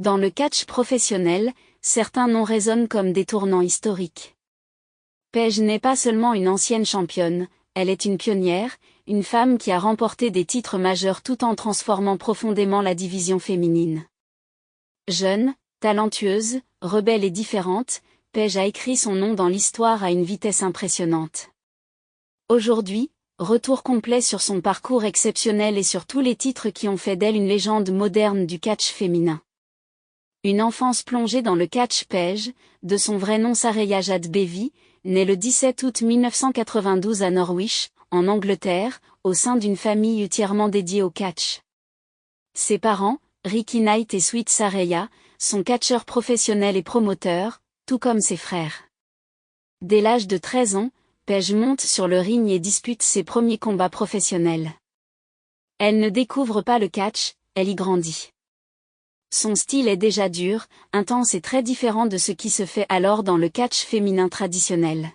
Dans le catch professionnel, certains noms résonnent comme des tournants historiques. Paige n'est pas seulement une ancienne championne, elle est une pionnière, une femme qui a remporté des titres majeurs tout en transformant profondément la division féminine. Jeune, talentueuse, rebelle et différente, Paige a écrit son nom dans l'histoire à une vitesse impressionnante. Aujourd'hui, retour complet sur son parcours exceptionnel et sur tous les titres qui ont fait d'elle une légende moderne du catch féminin. Une enfance plongée dans le catch. Paige, de son vrai nom Saraya Jade Bevy, née le 17 août 1992 à Norwich, en Angleterre, au sein d'une famille entièrement dédiée au catch. Ses parents, Ricky Knight et Sweet Saraya, sont catcheurs professionnels et promoteurs, tout comme ses frères. Dès l'âge de 13 ans, Paige monte sur le ring et dispute ses premiers combats professionnels. Elle ne découvre pas le catch, elle y grandit. Son style est déjà dur, intense et très différent de ce qui se fait alors dans le catch féminin traditionnel.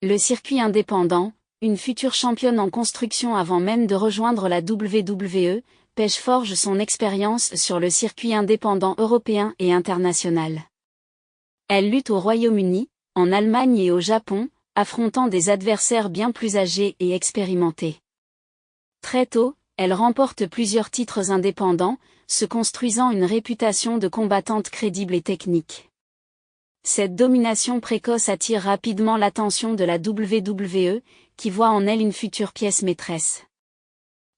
Le circuit indépendant, une future championne en construction avant même de rejoindre la WWE, Paige forge son expérience sur le circuit indépendant européen et international. Elle lutte au Royaume-Uni, en Allemagne et au Japon, affrontant des adversaires bien plus âgés et expérimentés. Très tôt, elle remporte plusieurs titres indépendants, se construisant une réputation de combattante crédible et technique. Cette domination précoce attire rapidement l'attention de la WWE, qui voit en elle une future pièce maîtresse.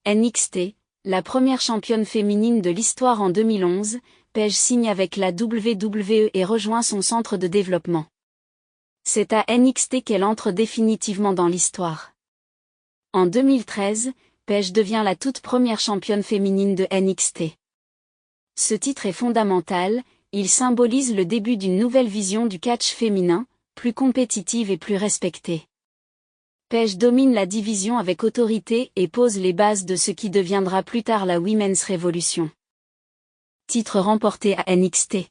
NXT, la première championne féminine de l'histoire en 2011, Paige signe avec la WWE et rejoint son centre de développement. C'est à NXT qu'elle entre définitivement dans l'histoire. En 2013, Paige devient la toute première championne féminine de NXT. Ce titre est fondamental, il symbolise le début d'une nouvelle vision du catch féminin, plus compétitive et plus respectée. Paige domine la division avec autorité et pose les bases de ce qui deviendra plus tard la Women's Revolution. Titre remporté à NXT.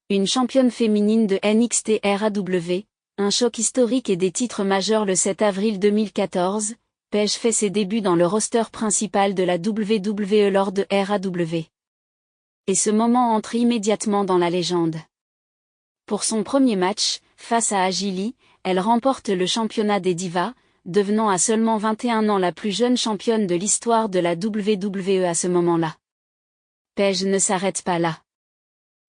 Une championne féminine de NXT RAW, un choc historique et des titres majeurs le 7 avril 2014, Paige fait ses débuts dans le roster principal de la WWE lors de RAW. Et ce moment entre immédiatement dans la légende. Pour son premier match, face à Agili, elle remporte le championnat des divas, devenant à seulement 21 ans la plus jeune championne de l'histoire de la WWE à ce moment-là. Paige ne s'arrête pas là.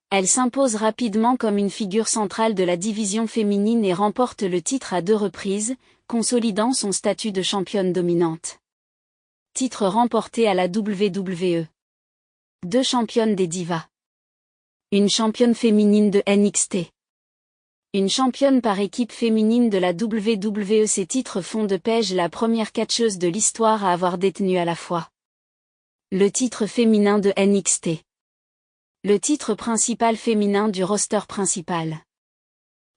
Elle s'impose rapidement comme une figure centrale de la division féminine et remporte le titre à 2 reprises, consolidant son statut de championne dominante. Titre remporté à la WWE. 2 championnes des divas. Une championne féminine de NXT. Une championne par équipe féminine de la WWE. Ces titres font de Paige la première catcheuse de l'histoire à avoir détenu à la fois le titre féminin de NXT, le titre principal féminin du roster principal,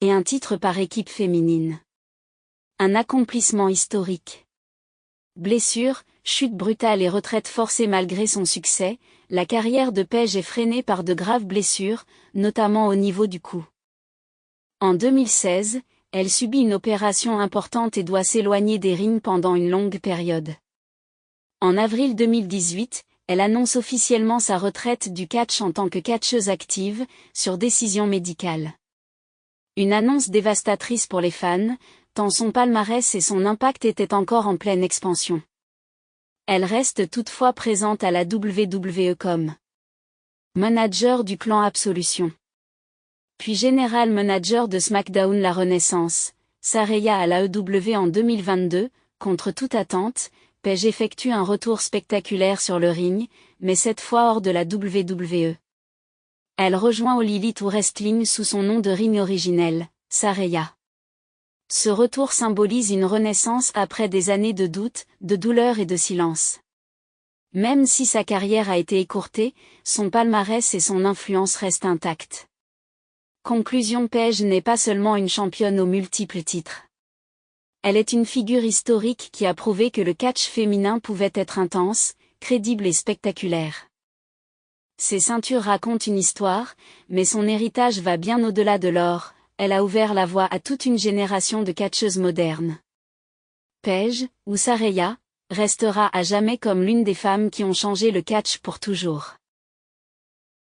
et un titre par équipe féminine. Un accomplissement historique. Blessures, chute brutale et retraite forcée. Malgré son succès, la carrière de Paige est freinée par de graves blessures, notamment au niveau du cou. En 2016, elle subit une opération importante et doit s'éloigner des rings pendant une longue période. En avril 2018, elle annonce officiellement sa retraite du catch en tant que catcheuse active, sur décision médicale. Une annonce dévastatrice pour les fans, tant son palmarès et son impact étaient encore en pleine expansion. Elle reste toutefois présente à la WWE comme manager du clan Absolution, puis General Manager de SmackDown La Renaissance, Saraya à l'AEW en 2022, contre toute attente, Paige effectue un retour spectaculaire sur le ring, mais cette fois hors de la WWE. Elle rejoint All Elite Wrestling sous son nom de ring originel, Saraya. Ce retour symbolise une renaissance après des années de doute, de douleur et de silence. Même si sa carrière a été écourtée, son palmarès et son influence restent intacts. Conclusion. Paige n'est pas seulement une championne aux multiples titres. Elle est une figure historique qui a prouvé que le catch féminin pouvait être intense, crédible et spectaculaire. Ses ceintures racontent une histoire, mais son héritage va bien au-delà de l'or. Elle a ouvert la voie à toute une génération de catcheuses modernes. Paige, ou Saraya, restera à jamais comme l'une des femmes qui ont changé le catch pour toujours.